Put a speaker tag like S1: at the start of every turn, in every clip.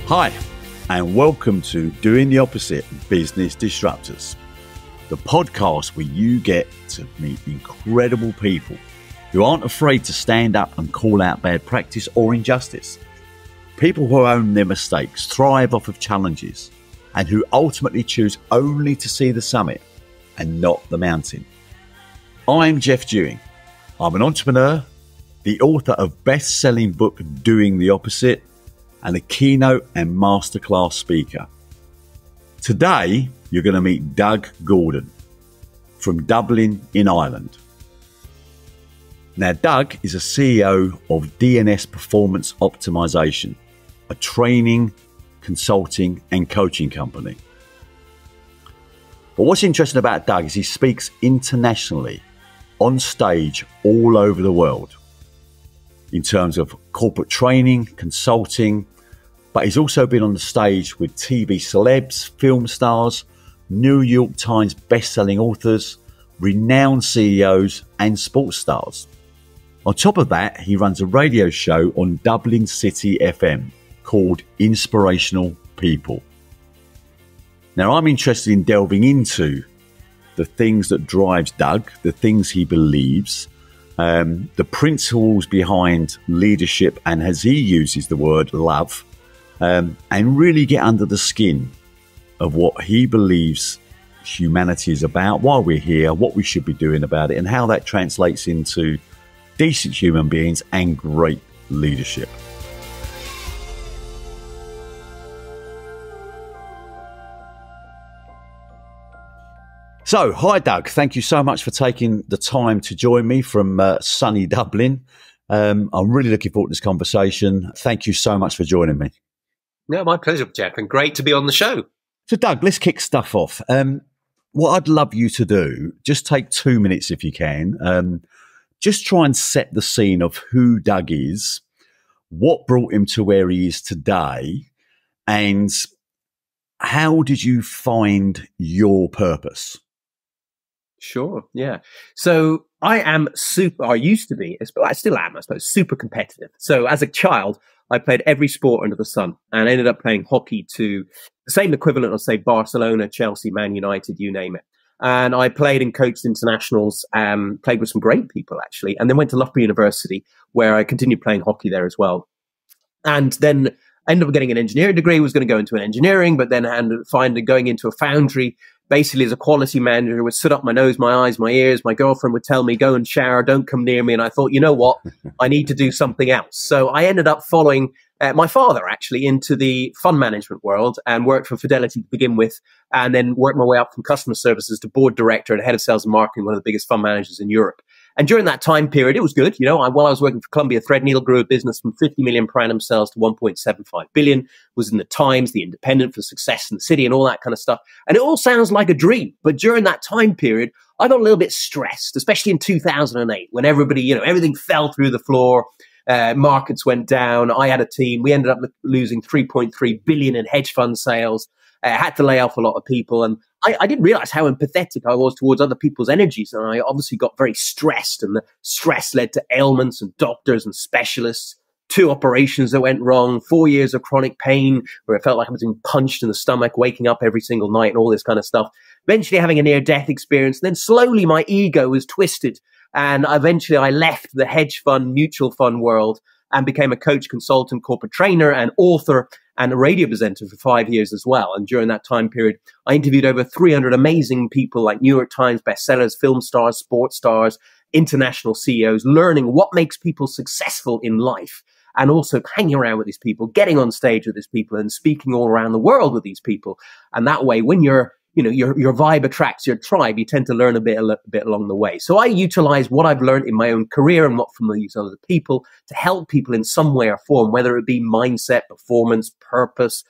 S1: Hi, and welcome to Doing the Opposite Business Disruptors, the podcast where you get to meet incredible people who aren't afraid to stand up and call out bad practice or injustice. People who own their mistakes, thrive off of challenges, and who ultimately choose only to see the summit and not the mountain. I'm Jeff Dewing. I'm an entrepreneur, the author of best-selling book Doing the Opposite, and a keynote and masterclass speaker. Today, you're going to meet Doug Gordon from Dublin in Ireland. Now, Doug is a CEO of DNS Performance Optimization, a training, consulting, and coaching company. But what's interesting about Doug is he speaks internationally, on stage all over the world, in terms of corporate training, consulting, but he's also been on the stage with TV celebs, film stars, New York Times best-selling authors, renowned CEOs, and sports stars. On top of that, he runs a radio show on Dublin City FM called Inspirational People. Now, I'm interested in delving into the things that drives Doug, the things he believes, the principles behind leadership, and as he uses the word love, and really get under the skin of what he believes humanity is about, why we're here, what we should be doing about it, and how that translates into decent human beings and great leadership. So, hi Doug, thank you so much for taking the time to join me from sunny Dublin. I'm really looking forward to this conversation. Thank you so much for joining me.
S2: No, my pleasure, Jeff, and great to be on the show.
S1: So, Doug, let's kick stuff off. What I'd love you to do, just take 2 minutes if you can. Just try and set the scene of who Doug is, what brought him to where he is today, and how did you find your purpose?
S2: Sure, yeah. So I used to be, I still am, I suppose, super competitive. So as a child, I played every sport under the sun and ended up playing hockey to the same equivalent of, say, Barcelona, Chelsea, Man United, you name it. And I played and coached internationals, played with some great people, actually, and then went to Loughborough University, where I continued playing hockey there as well. And then ended up getting an engineering degree, was going to go into an engineering, but then going into a foundry, basically as a quality manager, would sit up my nose, my eyes, my ears. My girlfriend would tell me, go and shower, don't come near me. And I thought, you know what? I need to do something else. So I ended up following my father, actually, into the fund management world and worked for Fidelity to begin with, and then worked my way up from customer services to board director and head of sales and marketing, one of the biggest fund managers in Europe. And during that time period, it was good. You know, while I was working for Columbia Threadneedle, grew a business from 50 million per annum sales to 1.75 billion, was in the Times, the Independent for Success in the City and all that kind of stuff. And it all sounds like a dream. But during that time period, I got a little bit stressed, especially in 2008, when everybody, you know, everything fell through the floor. Markets went down. I had a team. We ended up losing 3.3 billion in hedge fund sales. Had to lay off a lot of people. And I didn't realize how empathetic I was towards other people's energies. And I obviously got very stressed, and the stress led to ailments and doctors and specialists, 2 operations that went wrong, 4 years of chronic pain where I felt like I was being punched in the stomach, waking up every single night and all this kind of stuff. Eventually having a near-death experience. And then slowly my ego was twisted. And eventually I left the hedge fund, mutual fund world and became a coach, consultant, corporate trainer, and author, and a radio presenter for 5 years as well. And during that time period, I interviewed over 300 amazing people like New York Times bestsellers, film stars, sports stars, international CEOs, learning what makes people successful in life, and also hanging around with these people, getting on stage with these people and speaking all around the world with these people. And that way, when your vibe attracts your tribe, you tend to learn a bit along the way. So I utilize what I've learned in my own career and what from these other people to help people in some way or form, whether it be mindset, performance, purpose,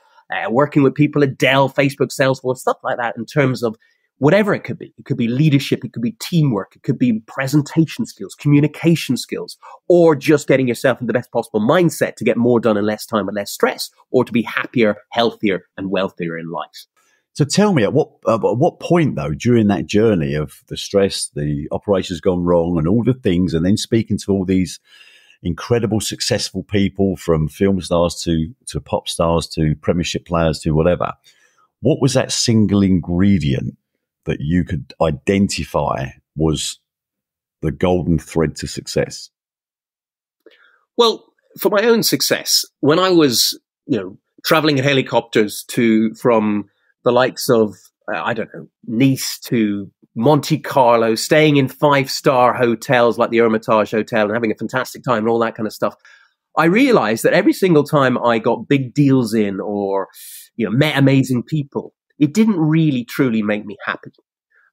S2: working with people at Dell, Facebook, Salesforce, stuff like that, in terms of whatever it could be. It could be leadership, it could be teamwork, it could be presentation skills, communication skills, or just getting yourself in the best possible mindset to get more done in less time and less stress, or to be happier, healthier, and wealthier in life.
S1: So tell me, at what point, though, during that journey of the stress, the operation's gone wrong and all the things, and then speaking to all these incredible, successful people, from film stars to pop stars to Premiership players to whatever. What was that single ingredient that you could identify was the golden thread to success?
S2: Well, for my own success, when I was, traveling in helicopters from the likes of, Nice to Monte Carlo, staying in 5-star hotels like the Hermitage Hotel and having a fantastic time and all that kind of stuff, I realized that every single time I got big deals in or, met amazing people, it didn't really truly make me happy.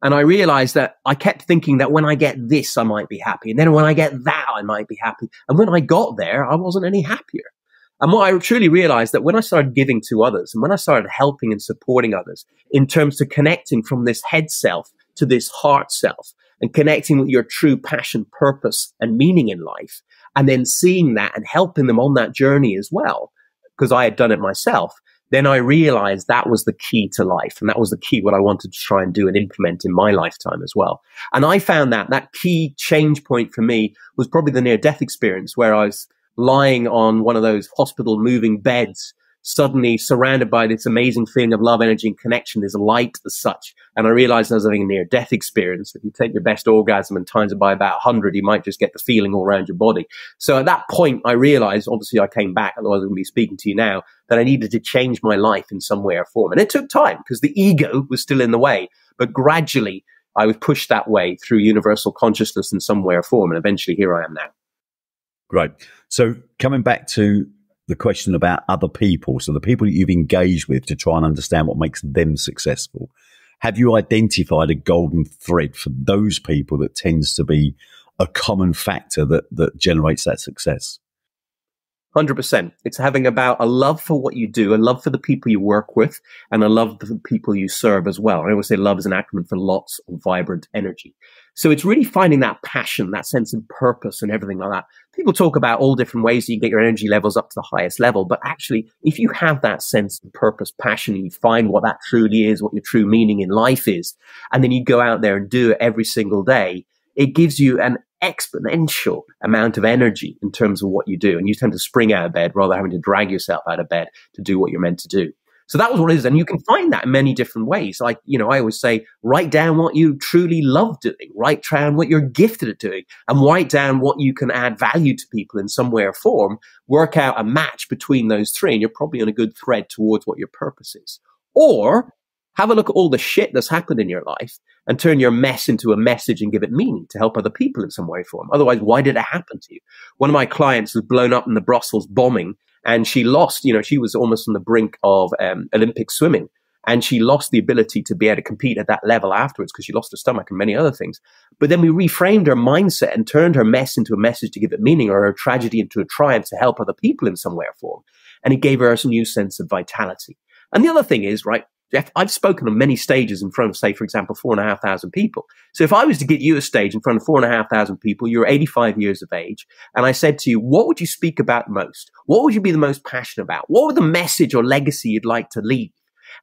S2: And I realized that I kept thinking that when I get this, I might be happy. And then when I get that, I might be happy. And when I got there, I wasn't any happier. And what I truly realized that when I started giving to others and when I started helping and supporting others in terms of connecting from this head self to this heart self and connecting with your true passion, purpose and meaning in life, and then seeing that and helping them on that journey as well, because I had done it myself, then I realized that was the key to life. And that was the key what I wanted to try and do and implement in my lifetime as well. And I found that key change point for me was probably the near-death experience, where I was lying on one of those hospital moving beds, suddenly surrounded by this amazing feeling of love, energy, and connection. There's light as such. And I realized I was having a near-death experience. If you take your best orgasm and times it by about 100, you might just get the feeling all around your body. So at that point, I realized, obviously I came back, otherwise I wouldn't be speaking to you now, that I needed to change my life in some way or form. And it took time because the ego was still in the way. But gradually, I was pushed that way through universal consciousness in some way or form. And eventually, here I am now.
S1: Great. So coming back to the question about other people, so the people that you've engaged with to try and understand what makes them successful, have you identified a golden thread for those people that tends to be a common factor that generates that success?
S2: 100%. It's having about a love for what you do, a love for the people you work with, and a love for the people you serve as well. I always say love is an acronym for lots of vibrant energy. So it's really finding that passion, that sense of purpose and everything like that. People talk about all different ways you can get your energy levels up to the highest level. But actually, if you have that sense of purpose, passion, and you find what that truly is, what your true meaning in life is, and then you go out there and do it every single day, it gives you an exponential amount of energy in terms of what you do. And you tend to spring out of bed rather than having to drag yourself out of bed to do what you're meant to do. So that was what it is. And you can find that in many different ways. Like, I always say, write down what you truly love doing, write down what you're gifted at doing, and write down what you can add value to people in some way or form. Work out a match between those three, and you're probably on a good thread towards what your purpose is. Or have a look at all the shit that's happened in your life and turn your mess into a message and give it meaning to help other people in some way or form. Otherwise, why did it happen to you? One of my clients was blown up in the Brussels bombing, and she lost, she was almost on the brink of Olympic swimming, and she lost the ability to be able to compete at that level afterwards because she lost her stomach and many other things. But then we reframed her mindset and turned her mess into a message to give it meaning, or her tragedy into a triumph to help other people in some way or form. And it gave her a new sense of vitality. And the other thing is, right, Jeff, I've spoken on many stages in front of, say, for example, 4,500 people. So if I was to get you a stage in front of 4,500 people, you're 85 years of age, and I said to you, what would you speak about most? What would you be the most passionate about? What would the message or legacy you'd like to leave?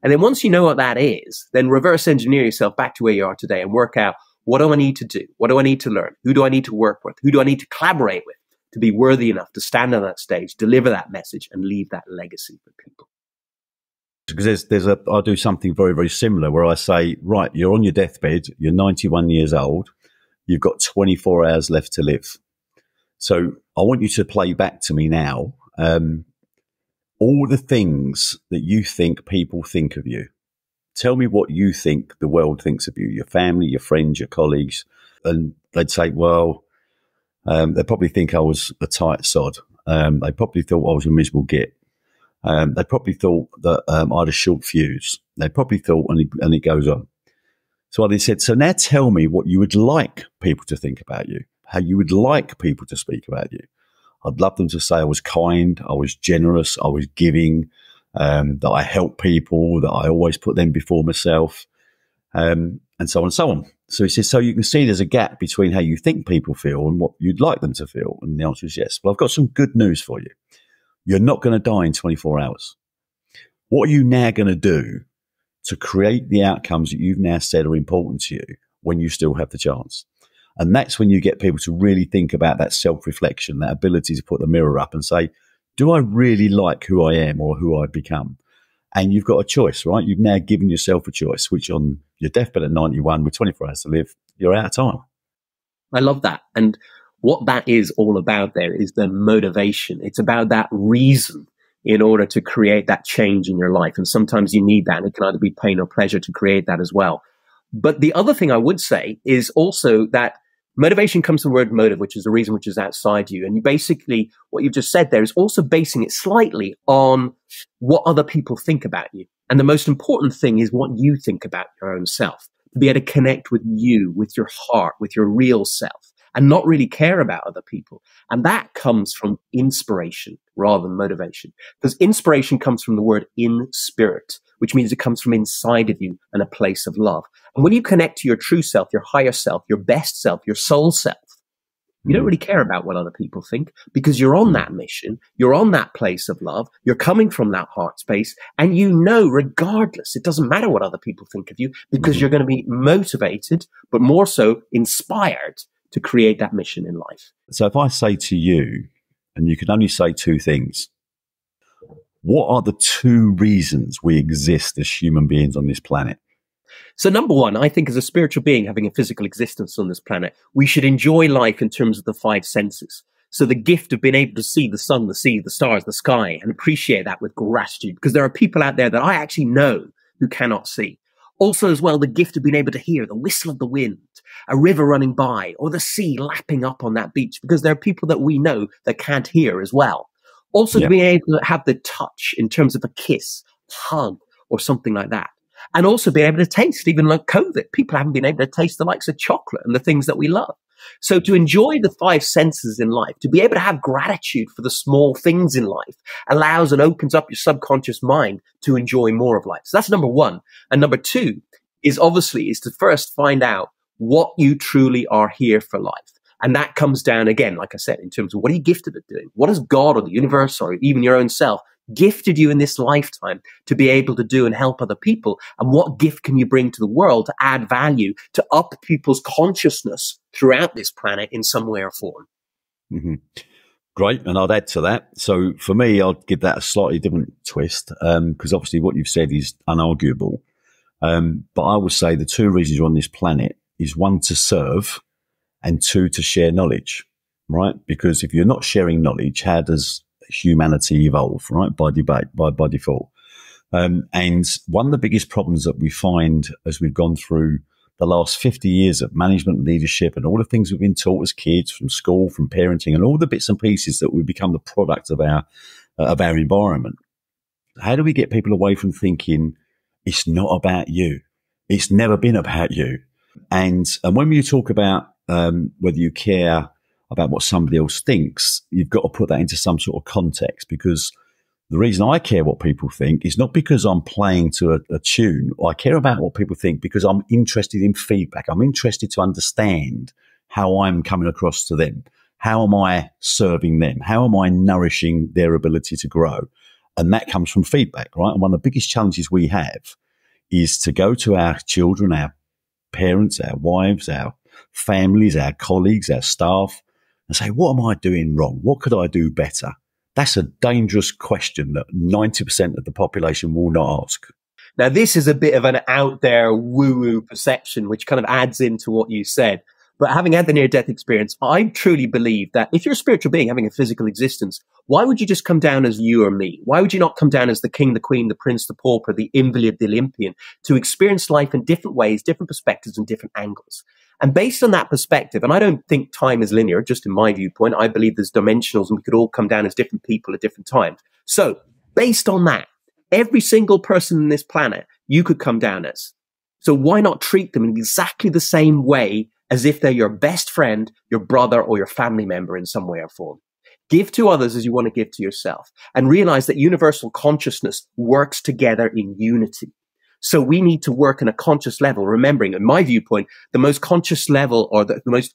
S2: And then once you know what that is, then reverse engineer yourself back to where you are today and work out, what do I need to do? What do I need to learn? Who do I need to work with? Who do I need to collaborate with to be worthy enough to stand on that stage, deliver that message, and leave that legacy for people?
S1: Because I do something very, very similar where I say, right, you're on your deathbed, you're 91 years old, you've got 24 hours left to live. So I want you to play back to me now all the things that you think people think of you. Tell me what you think the world thinks of you, your family, your friends, your colleagues. And they'd say, well, they probably think I was a tight sod. They probably thought I was a miserable git. They probably thought that I had a short fuse. They probably thought, and it goes on. So I then said, so now tell me what you would like people to think about you, how you would like people to speak about you. I'd love them to say I was kind, I was generous, I was giving, that I helped people, that I always put them before myself, and so on and so on. So he says, so you can see there's a gap between how you think people feel and what you'd like them to feel. And the answer is yes. Well, I've got some good news for you. You're not going to die in 24 hours. What are you now going to do to create the outcomes that you've now said are important to you when you still have the chance? And that's when you get people to really think about that self-reflection, that ability to put the mirror up and say, do I really like who I am or who I've become? And you've got a choice, right? You've now given yourself a choice, which on your deathbed at 91 with 24 hours to live, you're out of time.
S2: I love that. And what that is all about there is the motivation. It's about that reason in order to create that change in your life. And sometimes you need that. And it can either be pain or pleasure to create that as well. But the other thing I would say is also that motivation comes from the word motive, which is a reason which is outside you. And you basically, what you've just said there is also basing it slightly on what other people think about you. And the most important thing is what you think about your own self, to be able to connect with you, with your heart, with your real self, and not really care about other people. And that comes from inspiration rather than motivation, because inspiration comes from the word in spirit, which means it comes from inside of you and a place of love. And when you connect to your true self, your higher self, your best self, your soul self, you don't really care about what other people think, because you're on that mission. You're on that place of love. You're coming from that heart space. And you know, regardless, it doesn't matter what other people think of you, because you're going to be motivated, but more so inspired to create that mission in life.
S1: So if I say to you, and you can only say two things, what are the two reasons we exist as human beings on this planet?
S2: So number one, I think as a spiritual being having a physical existence on this planet, we should enjoy life in terms of the five senses. So the gift of being able to see the sun, the sea, the stars, the sky, and appreciate that with gratitude, because there are people out there that I actually know who cannot see. Also as well, the gift of being able to hear the whistle of the wind, a river running by, or the sea lapping up on that beach, because there are people that we know that can't hear as well. Also to be able to have the touch in terms of a kiss, hug, or something like that. And also being able to taste, even like COVID. People haven't been able to taste the likes of chocolate and the things that we love. So to enjoy the five senses in life, to be able to have gratitude for the small things in life, allows and opens up your subconscious mind to enjoy more of life. So that's number one. And number two is to first find out what you truly are here for life. And that comes down again, like I said, in terms of what are you gifted at doing? What has God or the universe or even your own self gifted you in this lifetime to be able to do and help other people? And what gift can you bring to the world to add value, to up people's consciousness throughout this planet in some way or form?
S1: Mm-hmm. Great. And I'd add to that. So for me, I'd give that a slightly different twist, because obviously what you've said is unarguable. But I would say the two reasons you're on this planet is one, to serve, and two, to share knowledge, right? Because if you're not sharing knowledge, how does humanity evolve, right? By default. And one of the biggest problems that we find as we've gone through the last 50 years of management, leadership, and all the things we've been taught as kids from school, from parenting, and all the bits and pieces that we become the product of our environment. How do we get people away from thinking it's not about you? It's never been about you. And when you talk about whether you care about what somebody else thinks, you've got to put that into some sort of context, because the reason I care what people think is not because I'm playing to a tune. I care about what people think because I'm interested in feedback. I'm interested to understand how I'm coming across to them. How am I serving them? How am I nourishing their ability to grow? And that comes from feedback, right? And one of the biggest challenges we have is to go to our children, our parents, our wives, our families, our colleagues, our staff, and say, what am I doing wrong? What could I do better? That's a dangerous question that 90% of the population will not ask.
S2: Now, this is a bit of an out there woo-woo perception, which kind of adds into what you said. But having had the near-death experience, I truly believe that if you're a spiritual being having a physical existence, why would you just come down as you or me? Why would you not come down as the king, the queen, the prince, the pauper, the invalid, the Olympian, to experience life in different ways, different perspectives, and different angles? And based on that perspective, and I don't think time is linear, just in my viewpoint, I believe there's dimensionals and we could all come down as different people at different times. So based on that, every single person on this planet, you could come down as. So why not treat them in exactly the same way as if they're your best friend, your brother, or your family member in some way or form? Give to others as you want to give to yourself, and realize that universal consciousness works together in unity. So we need to work on a conscious level, remembering, in my viewpoint, the most conscious level, or the most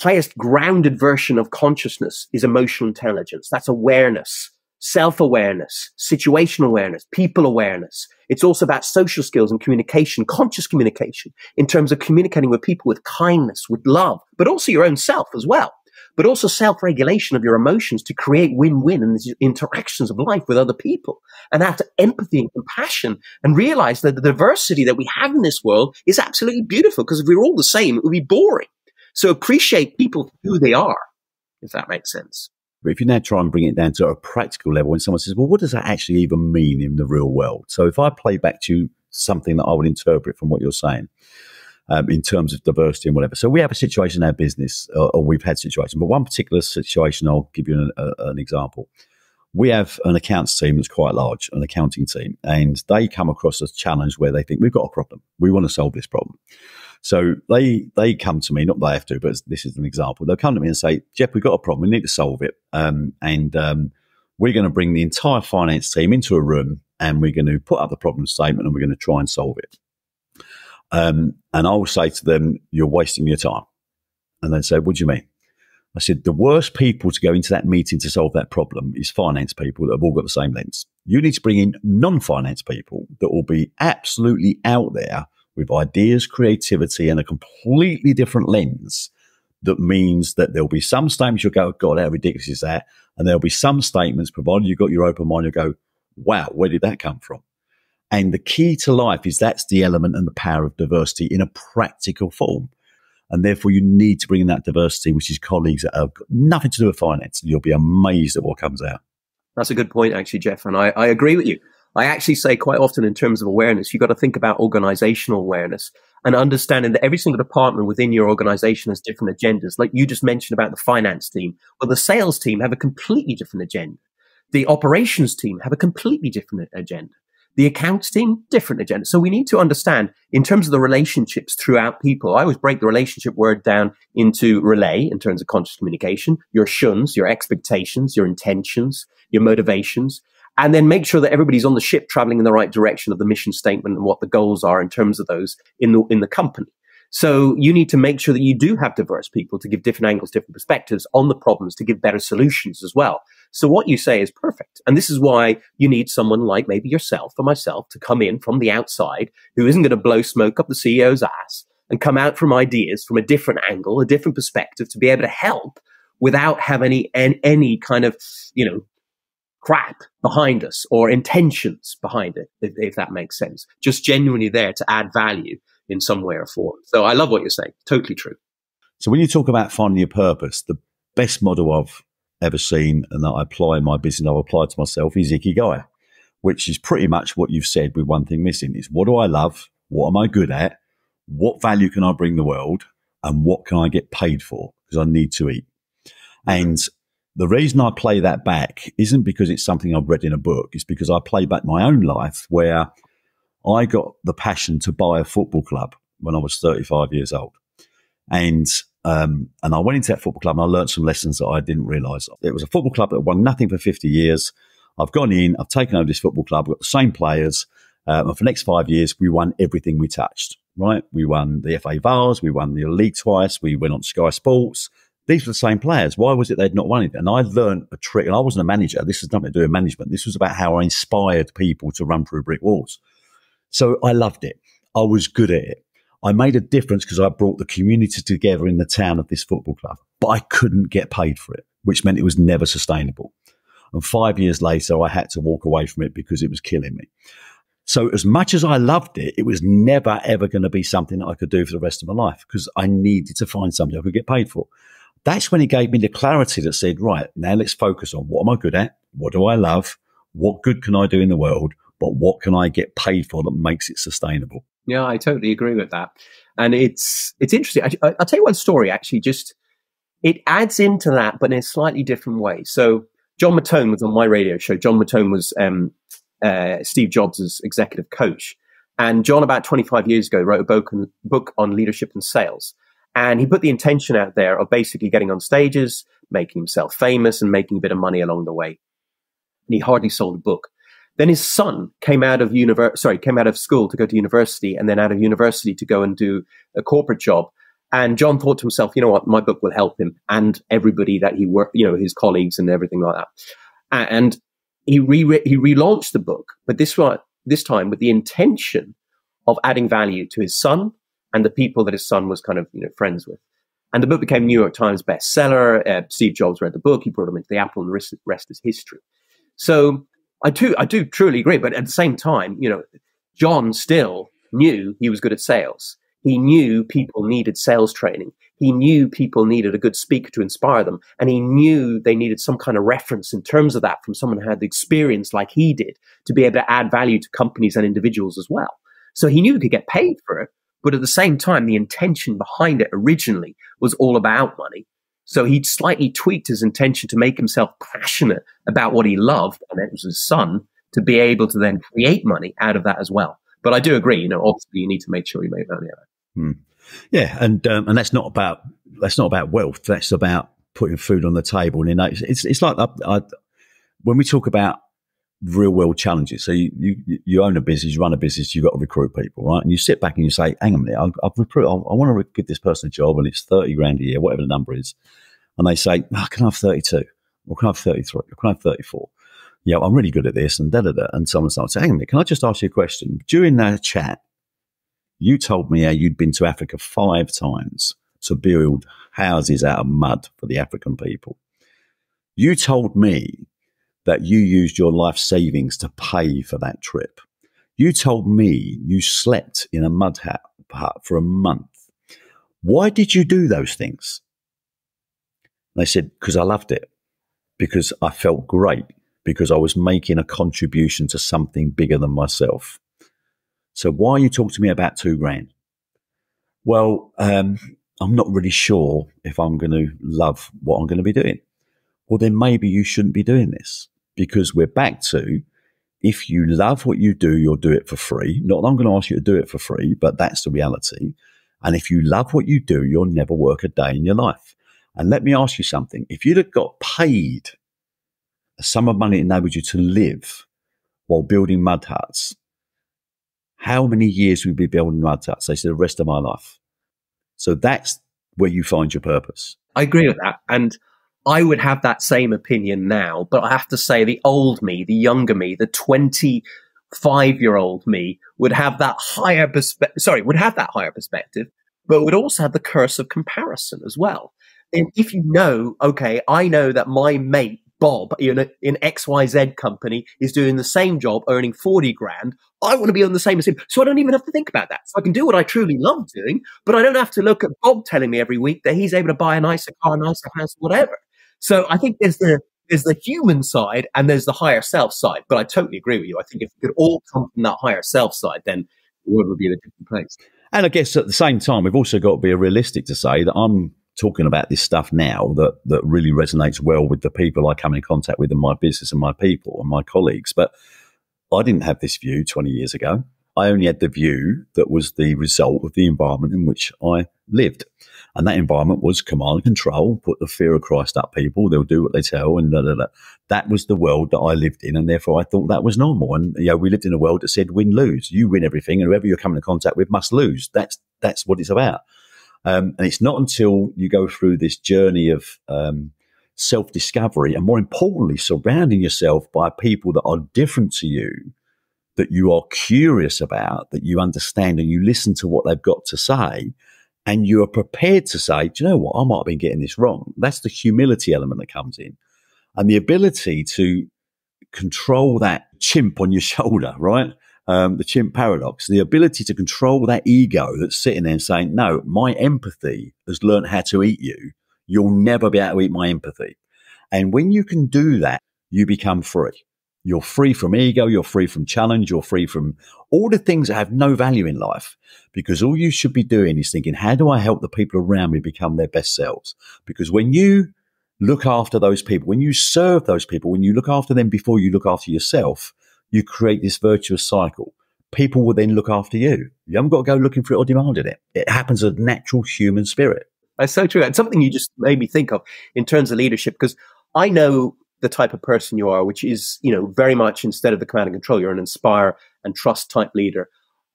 S2: highest grounded version of consciousness, is emotional intelligence. That's awareness. self-awareness, situational awareness, people awareness. It's also about social skills and communication, conscious communication, in terms of communicating with people with kindness, with love, but also your own self as well. But also self-regulation of your emotions to create win-win in these interactions of life with other people, and have empathy and compassion, and realize that the diversity that we have in this world is absolutely beautiful, because if we were all the same, it would be boring. So appreciate people for who they are, if that makes sense.
S1: But if you now try and bring it down to a practical level, when someone says, well, what does that actually even mean in the real world? So if I play back to you something that I would interpret from what you're saying, in terms of diversity and whatever. So we have a situation in our business, or we've had situations, but one particular situation, I'll give you an example. We have an accounts team that's quite large, an accounting team, and they come across a challenge where they think, we've got a problem. We want to solve this problem. So they come to me, not they have to, but this is an example. They'll come to me and say, Jeff, we've got a problem. We need to solve it. We're going to bring the entire finance team into a room, and we're going to put up the problem statement, and we're going to try and solve it. And I will say to them, you're wasting your time. And they say, what do you mean? I said, the worst people to go into that meeting to solve that problem is finance people that have all got the same lens. You need to bring in non-finance people that will be absolutely out there with ideas, creativity, and a completely different lens. That means that there'll be some statements you'll go, God, how ridiculous is that? And there'll be some statements, provided you've got your open mind, you'll go, wow, where did that come from? And the key to life is that's the element and the power of diversity in a practical form. And therefore, you need to bring in that diversity, which is colleagues that have got nothing to do with finance. And you'll be amazed at what comes out.
S2: That's a good point, actually, Jeff. And I agree with you. I actually say quite often, in terms of awareness, you've got to think about organizational awareness and understanding that every single department within your organization has different agendas. Like you just mentioned about the finance team. Well, the sales team have a completely different agenda. The operations team have a completely different agenda. The accounts team, different agenda. So we need to understand, in terms of the relationships throughout people, I always break the relationship word down into relay, in terms of conscious communication, your shuns, your expectations, your intentions, your motivations, and then make sure that everybody's on the ship traveling in the right direction of the mission statement and what the goals are in terms of those in the company. So you need to make sure that you do have diverse people to give different angles, different perspectives on the problems, to give better solutions as well. So what you say is perfect. And this is why you need someone like maybe yourself or myself to come in from the outside, who isn't going to blow smoke up the CEO's ass, and come out from ideas from a different angle, a different perspective, to be able to help without having any kind of, crap behind us or intentions behind it, if that makes sense. Just genuinely there to add value in some way or form. So I love what you're saying. Totally true.
S1: So when you talk about finding your purpose, the best model I've ever seen and that I apply in my business, I've applied to myself, is Ikigai, which is pretty much what you've said with one thing missing. Is what do I love? What am I good at? What value can I bring the world? And what can I get paid for? Because I need to eat. And the reason I play that back isn't because it's something I've read in a book. It's because I play back my own life, where I got the passion to buy a football club when I was 35 years old. And I went into that football club and I learned some lessons that I didn't realise. It was a football club that won nothing for 50 years. I've gone in, I've taken over this football club, we've got the same players. And for the next 5 years, we won everything we touched, right? We won the FA Vase, we won the league twice, we went on Sky Sports. These were the same players. Why was it they'd not won it? And I learned a trick, and I wasn't a manager. This has nothing to do with management. This was about how I inspired people to run through brick walls. So I loved it. I was good at it. I made a difference because I brought the community together in the town of this football club, but I couldn't get paid for it, which meant it was never sustainable. And 5 years later, I had to walk away from it because it was killing me. So as much as I loved it, it was never, ever going to be something that I could do for the rest of my life, because I needed to find something I could get paid for. That's when it gave me the clarity that said, right, now let's focus on what am I good at? What do I love? What good can I do in the world? But what can I get paid for that makes it sustainable?
S2: Yeah, I totally agree with that. And it's interesting. I'll tell you one story, actually, just it adds into that, but in a slightly different way. So John Mattone was on my radio show. John Mattone was Steve Jobs' executive coach. And John, about 25 years ago, wrote a book on leadership and sales. And he put the intention out there of basically getting on stages, making himself famous and making a bit of money along the way. And he hardly sold a book. Then his son came out of school to go to university, and then out of university to go and do a corporate job. And John thought to himself, you know what, my book will help him and everybody that he worked, his colleagues and everything like that. And he relaunched the book, but this time with the intention of adding value to his son and the people that his son was kind of friends with. And the book became New York Times bestseller. Steve Jobs read the book. He brought him into the Apple, and the rest is history. So I do truly agree. But at the same time, John still knew he was good at sales. He knew people needed sales training. He knew people needed a good speaker to inspire them. And he knew they needed some kind of reference in terms of that from someone who had the experience like he did to be able to add value to companies and individuals as well. So he knew he could get paid for it. But at the same time, the intention behind it originally was all about money. So he'd slightly tweaked his intention to make himself passionate about what he loved, and it was his son, to be able to then create money out of that as well. But I do agree, obviously you need to make sure you make money out of it.
S1: Yeah, and that's not about wealth. That's about putting food on the table. And it's like when we talk about real world challenges. So you own a business, you run a business, you've got to recruit people, right? And you sit back and you say, hang on a minute, I want to give this person a job, and it's 30 grand a year, whatever the number is. And they say, can I have 32? Or can I have 33? Or can I have 34? Yeah, I'm really good at this, and da-da-da. And someone starts saying, hang on a minute, can I just ask you a question? During that chat, you told me how you'd been to Africa 5 times to build houses out of mud for the African people. You told me that you used your life savings to pay for that trip. You told me you slept in a mud hut for a month. Why did you do those things? And they said, because I loved it, because I felt great, because I was making a contribution to something bigger than myself. So why are you talking to me about 2 grand? Well, I'm not really sure if I'm going to love what I'm going to be doing. Well, then maybe you shouldn't be doing this, because we're back to, if you love what you do, you'll do it for free. Not that I'm going to ask you to do it for free, but that's the reality. And if you love what you do, you'll never work a day in your life. And let me ask you something. If you'd have got paid a sum of money that enabled you to live while building mud huts, how many years would you be building mud huts? They said, the rest of my life. So that's where you find your purpose.
S2: I agree with that. And I would have that same opinion now, but I have to say the old me, the younger me, the 25-year-old me would have that higher perspective, but would also have the curse of comparison as well. And if okay, I know that my mate Bob in XYZ company is doing the same job, earning 40 grand. I want to be on the same as him. So I don't even have to think about that. So I can do what I truly love doing, but I don't have to look at Bob telling me every week that he's able to buy a nicer car, a nicer house, whatever. So I think there's the human side and there's the higher self side. But I totally agree with you. I think if we could all come from that higher self side, then the world would be in a different place.
S1: And I guess at the same time, we've also got to be realistic to say that I'm talking about this stuff now that really resonates well with the people I come in contact with in my business and my people and my colleagues. But I didn't have this view 20 years ago. I only had the view that was the result of the environment in which I lived. And that environment was command and control, put the fear of Christ up people, they'll do what they tell, and that was the world that I lived in, and therefore I thought that was normal. And we lived in a world that said win-lose. You win everything, and whoever you're coming in contact with must lose. That's what it's about. And it's not until you go through this journey of self-discovery, and more importantly, surrounding yourself by people that are different to you, that you are curious about, that you understand and you listen to what they've got to say, and you are prepared to say, do you know what, I might have been getting this wrong. That's the humility element that comes in. And the ability to control that chimp on your shoulder, right? The chimp paradox, the ability to control that ego that's sitting there and saying, no, my empathy has learned how to eat you. You'll never be able to eat my empathy. And when you can do that, you become free. You're free from ego. You're free from challenge. You're free from all the things that have no value in life, because all you should be doing is thinking, how do I help the people around me become their best selves? Because when you look after those people, when you serve those people, when you look after them before you look after yourself, you create this virtuous cycle. People will then look after you. You haven't got to go looking for it or demanding it. It happens as a natural human spirit.
S2: That's so true. And something you just made me think of in terms of leadership, because I know the type of person you are, which is, very much instead of the command and control, you're an inspire and trust type leader.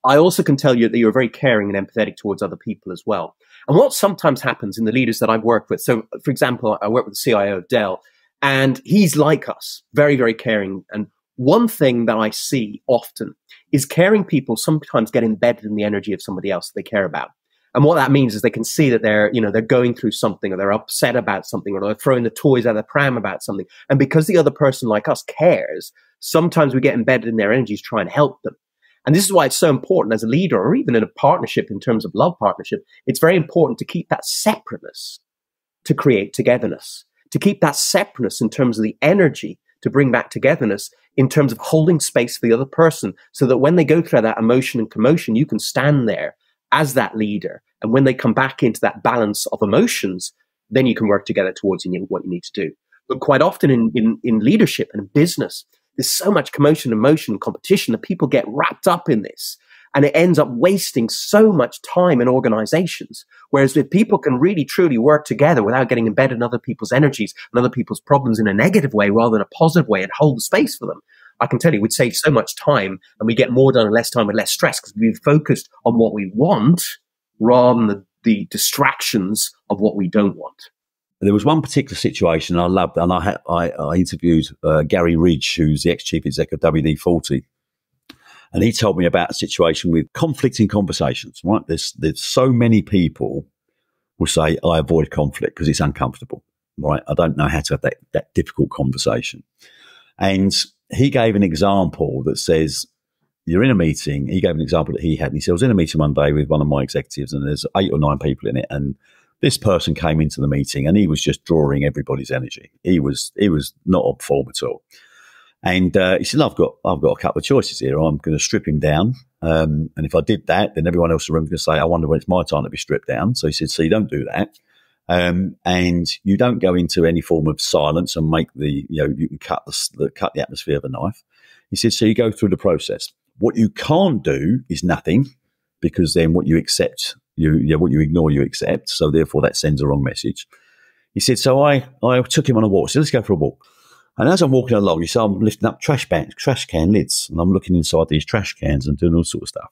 S2: I also can tell you that you're very caring and empathetic towards other people as well. And what sometimes happens in the leaders that I've worked with, so for example, I work with the CIO of Dell, And he's like us, very, very caring. And one thing that I see often is caring people sometimes get embedded in the energy of somebody else that they care about. And what that means is they can see that they're going through something, or they're upset about something, or they're throwing the toys out of the pram about something. And because the other person like us cares, sometimes we get embedded in their energies, try and help them. And this is why it's so important as a leader, or even in a partnership in terms of love partnership, it's very important to keep that separateness to create togetherness, to keep that separateness in terms of the energy to bring back togetherness, in terms of holding space for the other person, so that when they go through that emotion and commotion, you can stand there as that leader. And when they come back into that balance of emotions, then you can work together towards what you need to do. But quite often in leadership and in business, there's so much commotion, emotion, and competition that people get wrapped up in this. And it ends up wasting so much time in organizations. Whereas if people can really, truly work together without getting embedded in other people's energies and other people's problems in a negative way rather than a positive way, and hold the space for them, I can tell you we'd save so much time, and we get more done in less time with less stress, because we've focused on what we want rather than the distractions of what we don't want.
S1: There was one particular situation I loved, and I interviewed Gary Ridge, who's the ex-chief executive of WD-40. And he told me about a situation with conflicting conversations, right? There's so many people will say, I avoid conflict because it's uncomfortable, right? I don't know how to have that difficult conversation. And he gave an example that says, you're in a meeting. He gave an example that he had. And he said, I was in a meeting one day with one of my executives, and there's 8 or 9 people in it. And this person came into the meeting and he was just drawing everybody's energy. He was not on form at all. And he said, I've got a couple of choices here. I'm going to strip him down. And if I did that, then everyone else in the room is going to say, I wonder when it's my time to be stripped down. So he said, so you don't do that. And you don't go into any form of silence and make you can cut the atmosphere of a knife. He said, so you go through the process. What you can't do is nothing, because then what you accept, what you ignore, you accept. So therefore that sends a wrong message. He said, so I took him on a walk. So let's go for a walk. And as I'm walking along, I'm lifting up trash can lids, and I'm looking inside these trash cans and doing all sorts of stuff.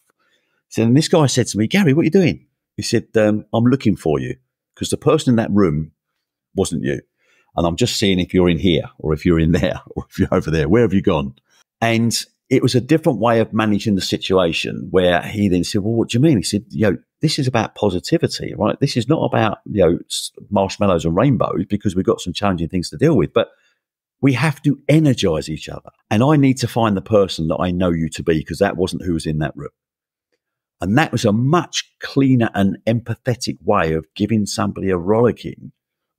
S1: So then this guy said to me, Gary, what are you doing? He said, I'm looking for you, because the person in that room wasn't you. And I'm just seeing if you're in here, or if you're in there, or if you're over there. Where have you gone? And it was a different way of managing the situation, where he then said, well, what do you mean? He said, this is about positivity, right? This is not about, marshmallows and rainbows, because we've got some challenging things to deal with. But we have to energize each other. And I need to find the person that I know you to be, because that wasn't who was in that room. And that was a much cleaner and empathetic way of giving somebody a rollicking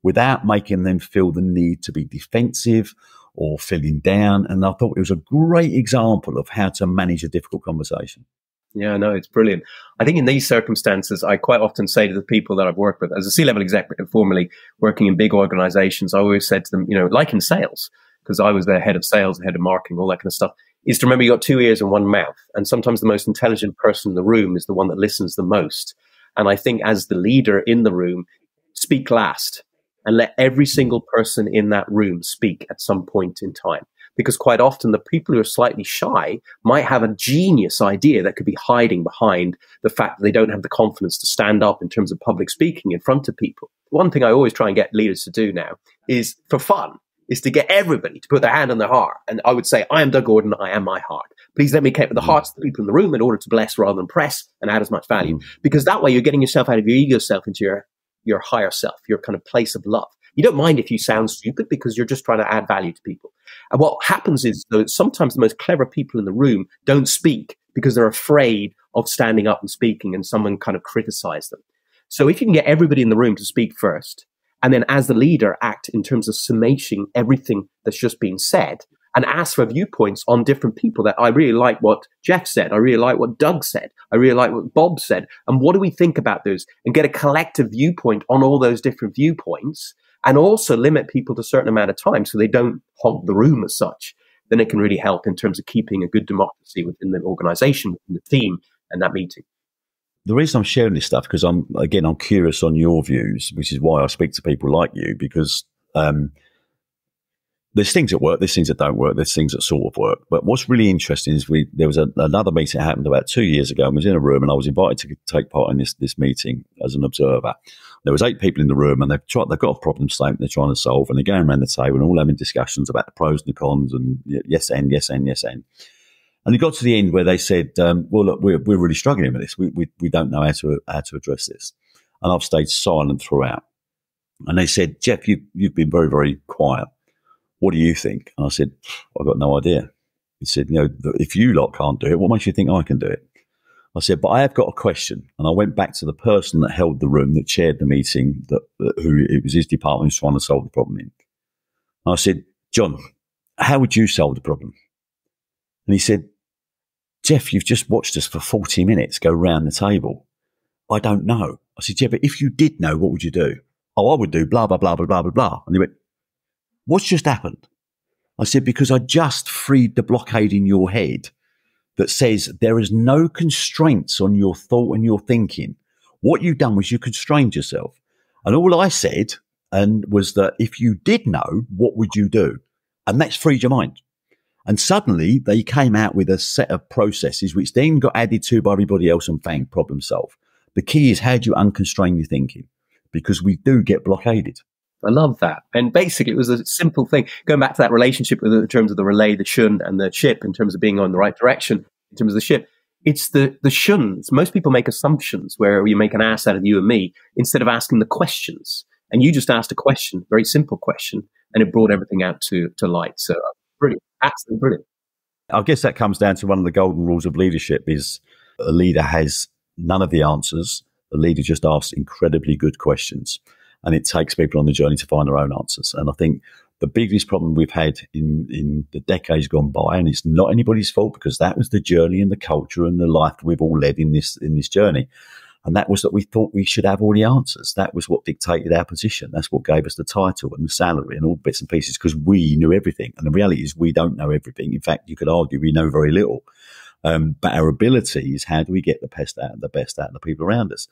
S1: without making them feel the need to be defensive or feeling down. And I thought it was a great example of how to manage a difficult conversation.
S2: Yeah, no, it's brilliant. I think in these circumstances, I quite often say to the people that I've worked with, as a C-level executive, formerly working in big organizations, I always said to them, like in sales, because I was their head of sales, head of marketing, all that kind of stuff, is to remember you got 2 ears and 1 mouth. And sometimes the most intelligent person in the room is the one that listens the most. And I think as the leader in the room, speak last and let every single person in that room speak at some point in time. Because quite often the people who are slightly shy might have a genius idea that could be hiding behind the fact that they don't have the confidence to stand up in terms of public speaking in front of people. One thing I always try and get leaders to do now is, for fun, is to get everybody to put their hand on their heart. And I would say, I am Doug Gordon, I am my heart. Please let me connect with the hearts of the people in the room in order to bless rather than press and add as much value. Because that way you're getting yourself out of your ego self into your higher self, your kind of place of love. You don't mind if you sound stupid, because you're just trying to add value to people. And what happens is that sometimes the most clever people in the room don't speak because they're afraid of standing up and speaking and someone kind of criticize them. So if you can get everybody in the room to speak first, and then as the leader act in terms of summation everything that's just been said, and ask for viewpoints on different people, that I really like what Jeff said, I really like what Doug said, I really like what Bob said, and what do we think about those, and get a collective viewpoint on all those different viewpoints, and also limit people to a certain amount of time so they don't hog the room as such. Then it can really help in terms of keeping a good democracy within the organization, within the team, and that meeting.
S1: The reason I'm sharing this stuff, because I'm curious on your views, which is why I speak to people like you, because there's things that work, there's things that don't work, there's things that sort of work. But what's really interesting is there was another meeting that happened about 2 years ago. I was in a room and I was invited to take part in this meeting as an observer. There was 8 people in the room, and they've got a problem statement they're trying to solve, and they're going around the table and all having discussions about the pros and the cons, and yes and yes and yes and. And it got to the end where they said, "Well, look, we're really struggling with this. We don't know how to address this." And I've stayed silent throughout. And they said, "Jeff, you've been very, very quiet. What do you think?" And I said, "I've got no idea." He said, "If you lot can't do it, what makes you think I can do it?" I said, "But I have got a question." And I went back to the person that held the room, that chaired the meeting, who it was his department who's trying to solve the problem in. And I said, "John, how would you solve the problem?" And he said, "Jeff, you've just watched us for 40 minutes go round the table. I don't know." I said, "Yeah, but if you did know, what would you do?" "Oh, I would do blah, blah, blah, blah, blah, blah, blah." And he went, "What's just happened?" I said, "Because I just freed the blockade in your head that says there is no constraints on your thought and your thinking. What you've done was you constrained yourself." And all I said was that if you did know, what would you do? And that's freed your mind. And suddenly they came out with a set of processes which then got added to by everybody else, and bang, problem solved. The key is, how do you unconstrain your thinking? Because we do get blockaded.
S2: I love that. And basically, it was a simple thing. Going back to that relationship in terms of the relay, the shun, and the ship, in terms of being on the right direction, in terms of the ship, it's the shuns. Most people make assumptions where you make an ass out of you and me instead of asking the questions. And you just asked a question, very simple question, and it brought everything out to light. So brilliant, absolutely brilliant.
S1: I guess that comes down to one of the golden rules of leadership: is a leader has none of the answers. The leader just asks incredibly good questions, and it takes people on the journey to find their own answers. And I think the biggest problem we've had in the decades gone by, and it's not anybody's fault, because that was the journey and the culture and the life we've all led in this journey. And that was that we thought we should have all the answers. That was what dictated our position. That's what gave us the title and the salary and all bits and pieces, because we knew everything. And the reality is we don't know everything. In fact, you could argue we know very little. But our ability is, how do we get the best out of the people around us?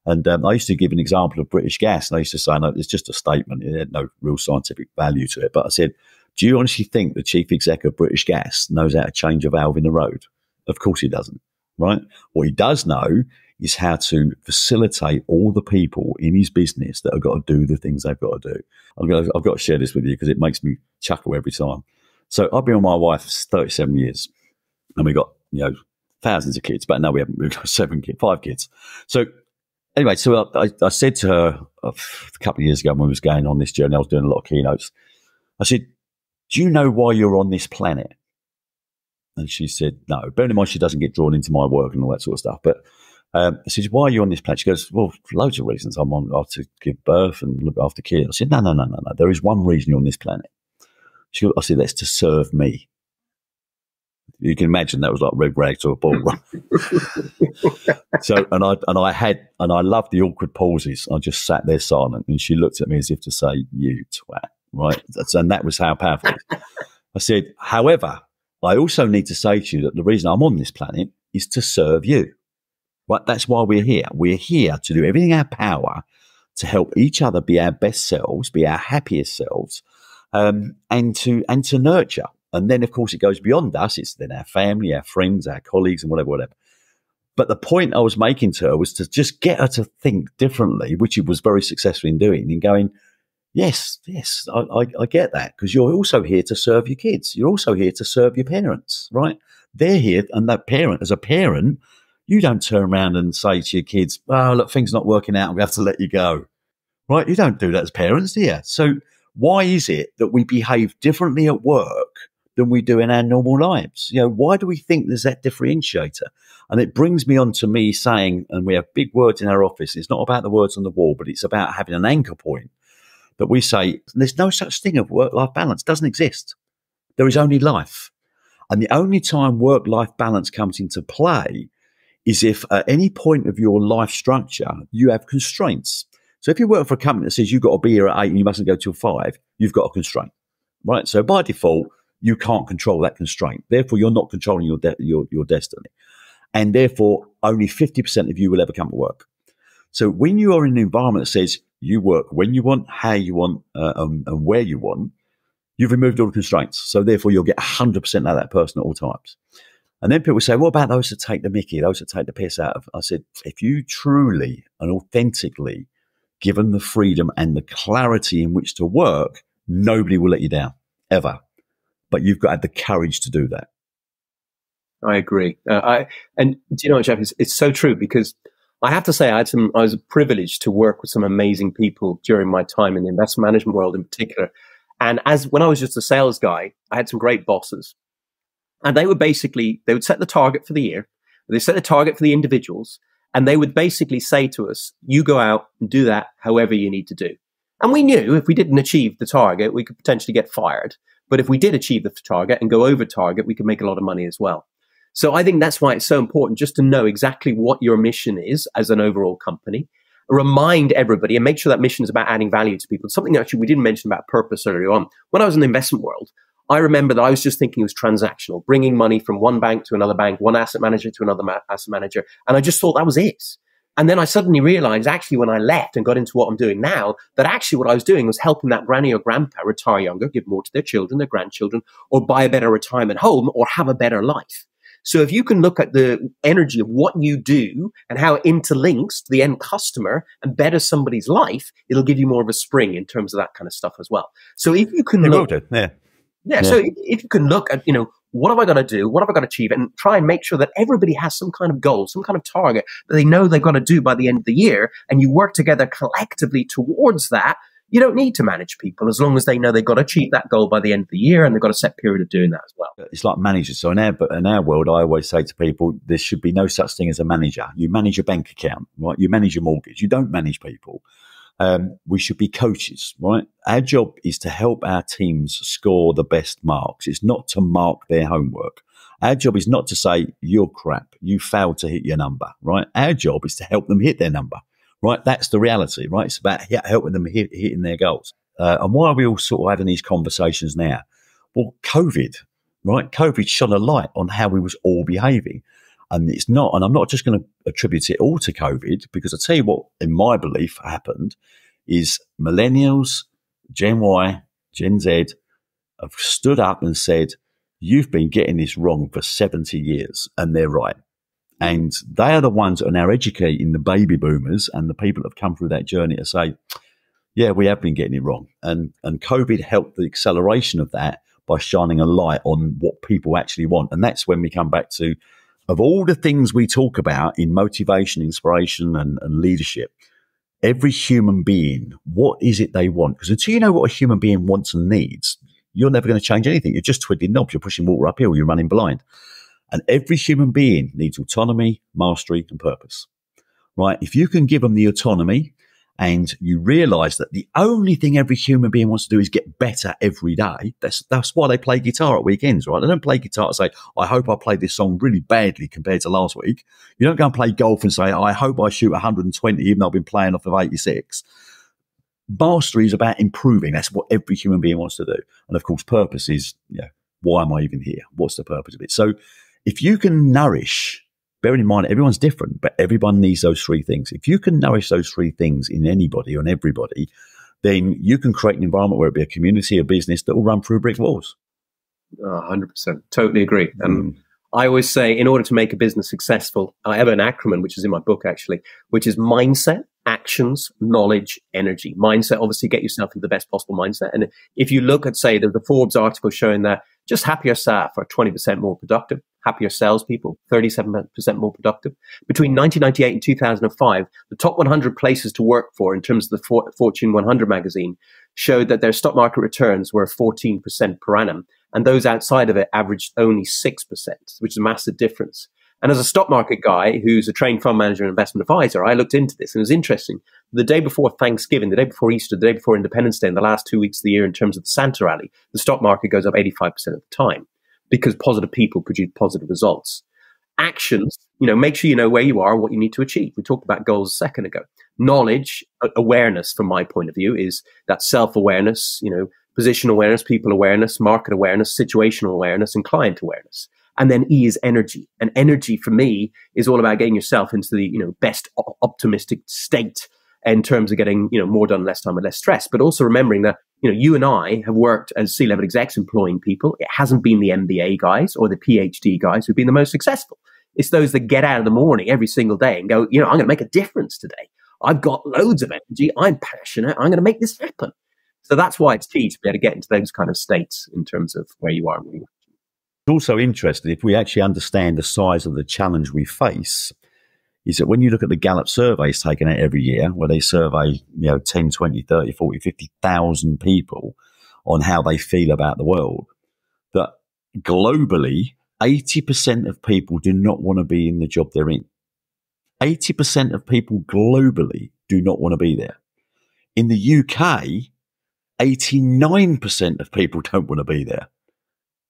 S1: And I used to give an example of British Gas, and I used to say, no, it's just a statement. It had no real scientific value to it. But I said, do you honestly think the chief exec of British Gas knows how to change a valve in the road? Of course he doesn't, right? What he does know is how to facilitate all the people in his business that have got to do the things they've got to do. I've got to share this with you because it makes me chuckle every time. So I've been with my wife 37 years, and we got, thousands of kids, but no, we haven't. We've got 5 kids. So anyway, so I said to her a couple of years ago when we was going on this journey, I was doing a lot of keynotes. I said, do you know why you're on this planet? And she said, no. Bearing in mind, she doesn't get drawn into my work and all that sort of stuff. But I said, why are you on this planet? She goes, well, for loads of reasons. I'm on to give birth and look after kids. I said, no. There is one reason you're on this planet. I said, that's to serve me. You can imagine that was like red rag to a bull. So, and I loved the awkward pauses. I just sat there silent, and she looked at me as if to say, "You twat," right? And that was how powerful it was. I said, however, I also need to say to you that the reason I'm on this planet is to serve you. Right? That's why we're here. We're here to do everything in our power to help each other be our best selves, be our happiest selves, and to nurture. And then, of course, it goes beyond us. It's then our family, our friends, our colleagues, and whatever. But the point I was making to her was to just get her to think differently, which it was very successful in doing, and going, yes, I get that, because you're also here to serve your kids. You're also here to serve your parents, right? They're here, and that parent, as a parent, you don't turn around and say to your kids, oh, look, things not working out, we have to let you go, right? You don't do that as parents, do you? So why is it that we behave differently at work than we do in our normal lives? Why do we think there's that differentiator? And it brings me on to me saying, and we have big words in our office, it's not about the words on the wall, but it's about having an anchor point that we say, there's no such thing of work-life balance. It doesn't exist. There is only life. And the only time work-life balance comes into play is if at any point of your life structure, you have constraints. So if you work for a company that says you've got to be here at 8 and you mustn't go till 5, you've got a constraint, right? So by default, you can't control that constraint. Therefore, you're not controlling your destiny. And therefore, only 50% of you will ever come to work. So when you are in an environment that says you work when you want, how you want, and where you want, you've removed all the constraints. So therefore, you'll get 100% out of that person at all times. And then people say, what about those that take the mickey, those that take the piss out of? I said, if you truly and authentically given the freedom and the clarity in which to work, nobody will let you down, ever. But you've got to have the courage to do that.
S2: I agree. And do you know what, Jeff? It's so true, because I have to say I was privileged to work with some amazing people during my time in the investment management world in particular. And when I was just a sales guy, I had some great bosses. And they would set the target for the year. They set the target for the individuals. And they would basically say to us, you go out and do that however you need to do. And we knew if we didn't achieve the target, we could potentially get fired. But if we did achieve the target and go over target, we could make a lot of money as well. So I think that's why it's so important just to know exactly what your mission is as an overall company. Remind everybody and make sure that mission is about adding value to people. Something actually we didn't mention about purpose earlier on. When I was in the investment world, I remember that I was just thinking it was transactional, bringing money from one bank to another bank, one asset manager to another asset manager. And I just thought that was it. And then I suddenly realized actually when I left and got into what I'm doing now, that actually what I was doing was helping that granny or grandpa retire younger, give more to their children, their grandchildren, or buy a better retirement home or have a better life. So if you can look at the energy of what you do and how it interlinks to the end customer and betters somebody's life, it'll give you more of a spring in terms of that kind of stuff as well. So if you can look, so if you can look at, what have I got to do? What have I got to achieve? And try and make sure that everybody has some kind of goal, some kind of target that they know they've got to do by the end of the year. And you work together collectively towards that. You don't need to manage people as long as they know they've got to achieve that goal by the end of the year and they've got a set period of doing that as well.
S1: It's like managers. So in our world, I always say to people, there should be no such thing as a manager. You manage your bank account, right? You manage your mortgage. You don't manage people. We should be coaches, right? Our job is to help our teams score the best marks. It's not to mark their homework. Our job is not to say, you're crap, you failed to hit your number, right? Our job is to help them hit their number. Right, that's the reality, right? It's about helping them hitting their goals. And why are we all sort of having these conversations now? Well, COVID, right? COVID shone a light on how we was all behaving. And it's not, and I'm not just going to attribute it all to COVID, because I tell you what, in my belief, happened is millennials, Gen Y, Gen Z have stood up and said, you've been getting this wrong for 70 years, and they're right. And they are the ones that are now educating the baby boomers and the people that have come through that journey to say, yeah, we have been getting it wrong. And COVID helped the acceleration of that by shining a light on what people actually want. And that's when we come back to, of all the things we talk about in motivation, inspiration and leadership, every human being, what is it they want? Because until you know what a human being wants and needs, you're never going to change anything. You're just twiddling knobs. You're pushing water uphill. You're running blind. And every human being needs autonomy, mastery, and purpose, right? If you can give them the autonomy and you realize that the only thing every human being wants to do is get better every day, that's why they play guitar at weekends, right? They don't play guitar to say, I hope I played this song really badly compared to last week. You don't go and play golf and say, I hope I shoot 120, even though I've been playing off of 86. Mastery is about improving. That's what every human being wants to do. And of course, purpose is, why am I even here? What's the purpose of it? So, if you can nourish, bearing in mind everyone's different, but everyone needs those three things. If you can nourish those three things in anybody or in everybody, then you can create an environment where it be a community, a business that will run through brick walls.
S2: 100%. Totally agree. I always say, in order to make a business successful, I have an acronym, which is in my book actually, which is mindset, actions, knowledge, energy. Mindset, obviously get yourself into the best possible mindset. And if you look at, say, the Forbes article showing that just happier staff are 20% more productive, happier salespeople, 37% more productive. Between 1998 and 2005, the top 100 places to work for in terms of the Fortune 100 magazine showed that their stock market returns were 14% per annum. And those outside of it averaged only 6%, which is a massive difference. And as a stock market guy who's a trained fund manager and investment advisor, I looked into this and it was interesting. The day before Thanksgiving, the day before Easter, the day before Independence Day, in the last 2 weeks of the year in terms of the Santa rally, the stock market goes up 85% of the time because positive people produce positive results. Actions, make sure you know where you are and what you need to achieve. We talked about goals a second ago. Knowledge, awareness from my point of view is that self-awareness, position awareness, people awareness, market awareness, situational awareness, and client awareness. And then E is energy. And energy for me is all about getting yourself into the, best optimistic state in terms of getting, more done, less time and less stress. But also remembering that, you and I have worked as C-level execs employing people. It hasn't been the MBA guys or the PhD guys who've been the most successful. It's those that get out of the morning every single day and go, I'm going to make a difference today. I've got loads of energy. I'm passionate. I'm going to make this happen. So that's why it's key to be able to get into those kind of states in terms of where you are.
S1: It's also interesting, if we actually understand the size of the challenge we face, is that when you look at the Gallup surveys taken out every year, where they survey, 10, 20, 30, 40, 50,000 people on how they feel about the world, that globally, 80% of people do not want to be in the job they're in. 80% of people globally do not want to be there. In the UK, 89% of people don't want to be there.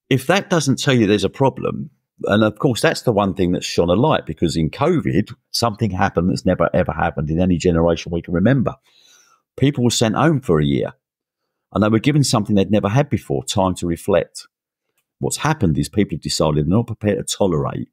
S1: If that doesn't tell you there's a problem, and of course that's the one thing that's shone a light, because in COVID, something happened that's never ever happened in any generation we can remember. People were sent home for a year and they were given something they'd never had before, time to reflect. What's happened is people have decided they're not prepared to tolerate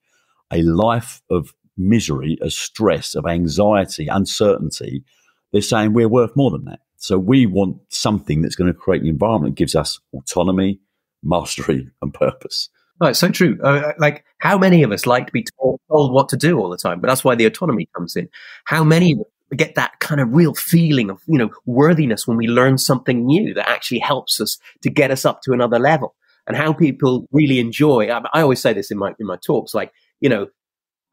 S1: a life of misery, of stress, of anxiety, uncertainty. They're saying we're worth more than that. So we want something that's going to create an environment that gives us autonomy, mastery, and purpose.
S2: Oh, it's so true. Like, how many of us like to be told what to do all the time? But that's why the autonomy comes in. How many get that kind of real feeling of, worthiness when we learn something new that actually helps us to get us up to another level? And how people really enjoy. I always say this in my talks, like,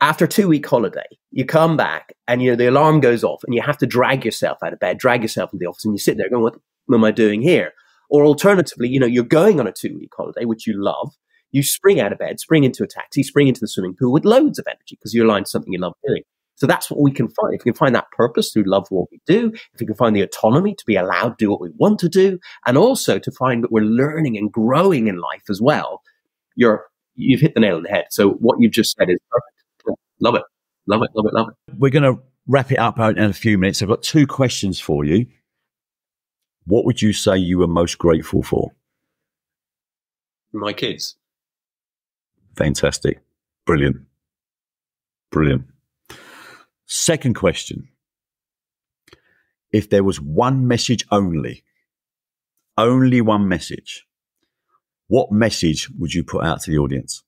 S2: after a 2-week holiday, you come back and, the alarm goes off and you have to drag yourself out of bed, drag yourself into the office, and you sit there going, what am I doing here? Or alternatively, you're going on a 2-week holiday, which you love. You spring out of bed, spring into a taxi, spring into the swimming pool with loads of energy because you're aligned to something you love doing. So that's what we can find. If we can find that purpose through love for what we do, if we can find the autonomy to be allowed to do what we want to do, and also to find that we're learning and growing in life as well, you've hit the nail on the head. So what you've just said is perfect. Love it. Love it, love it, love it.
S1: We're going to wrap it up in a few minutes. I've got 2 questions for you. What would you say you were most grateful for?
S2: My kids.
S1: Fantastic. Brilliant. Brilliant. Second question. If there was one message only one message, what message would you put out to the audience?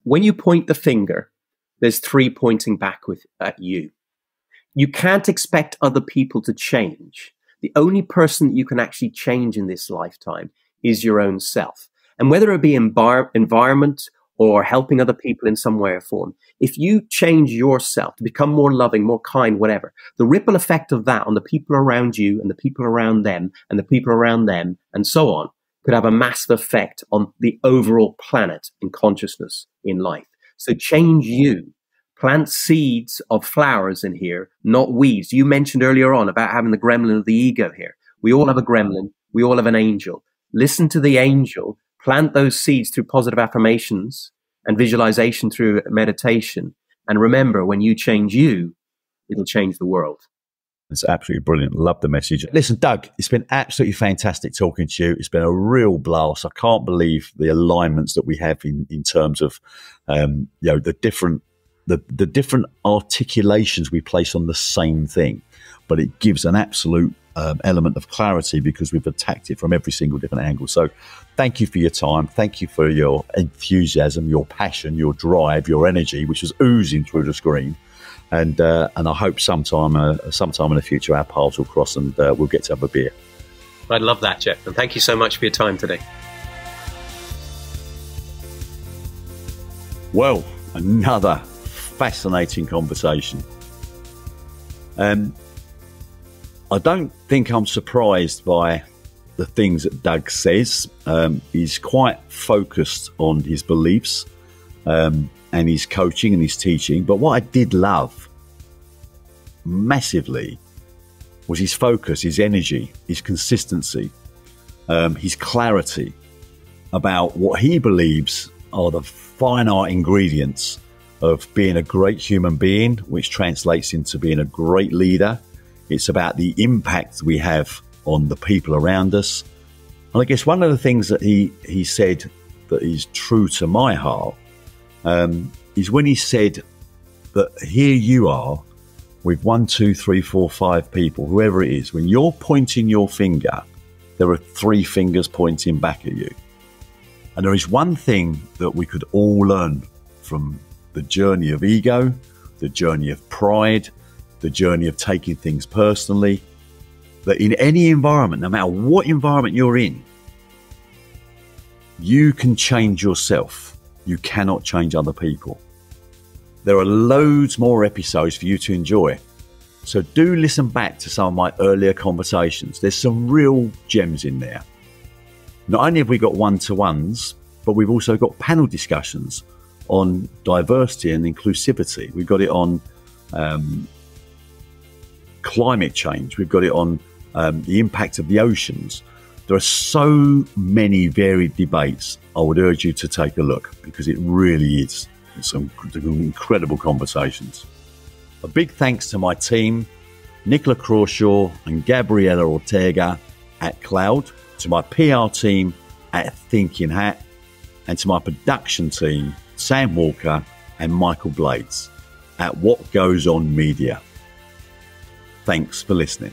S2: When you point the finger, there's 3 pointing back at you. You can't expect other people to change. The only person that you can actually change in this lifetime is your own self. And whether it be environment or helping other people in some way or form, if you change yourself to become more loving, more kind, whatever, the ripple effect of that on the people around you and the people around them and the people around them and so on could have a massive effect on the overall planet and consciousness in life. So change you. Plant seeds of flowers in here, not weeds. You mentioned earlier on about having the gremlin of the ego here. We all have a gremlin. We all have an angel. Listen to the angel. Plant those seeds through positive affirmations and visualization through meditation. And remember, when you change you, it'll change the world.
S1: It's absolutely brilliant. Love the message. Listen, Doug, it's been absolutely fantastic talking to you. It's been a real blast. I can't believe the alignments that we have in terms of, the different articulations we place on the same thing, but it gives an absolute element of clarity because we've attacked it from every single different angle. So thank you for your time. Thank you for your enthusiasm, your passion, your drive, your energy, which was oozing through the screen. And I hope sometime in the future our paths will cross and we'll get to have a beer.
S2: I'd love that, Jeff. And thank you so much for your time today.
S1: Well, another fascinating conversation. I don't think I'm surprised by the things that Doug says. He's quite focused on his beliefs and his coaching and his teaching. But what I did love massively was his focus, his energy, his consistency, his clarity about what he believes are the finite ingredients of being a great human being, which translates into being a great leader. It's about the impact we have on the people around us. And I guess one of the things that he said that is true to my heart is when he said that here you are with 1, 2, 3, 4, 5 people, whoever it is, when you're pointing your finger, there are 3 fingers pointing back at you. And there is one thing that we could all learn from the journey of ego, the journey of pride, the journey of taking things personally, that in any environment, no matter what environment you're in, you can change yourself. You cannot change other people. There are loads more episodes for you to enjoy. So do listen back to some of my earlier conversations. There's some real gems in there. Not only have we got one-to-ones, but we've also got panel discussions on diversity and inclusivity. We've got it on climate change. We've got it on the impact of the oceans. There are so many varied debates. I would urge you to take a look because it really is some incredible conversations. A big thanks to my team, Nicola Crawshaw and Gabriela Ortega at Cloud, to my PR team at Thinking Hat, and to my production team, Sam Walker and Michael Blades at What Goes On Media. Thanks for listening.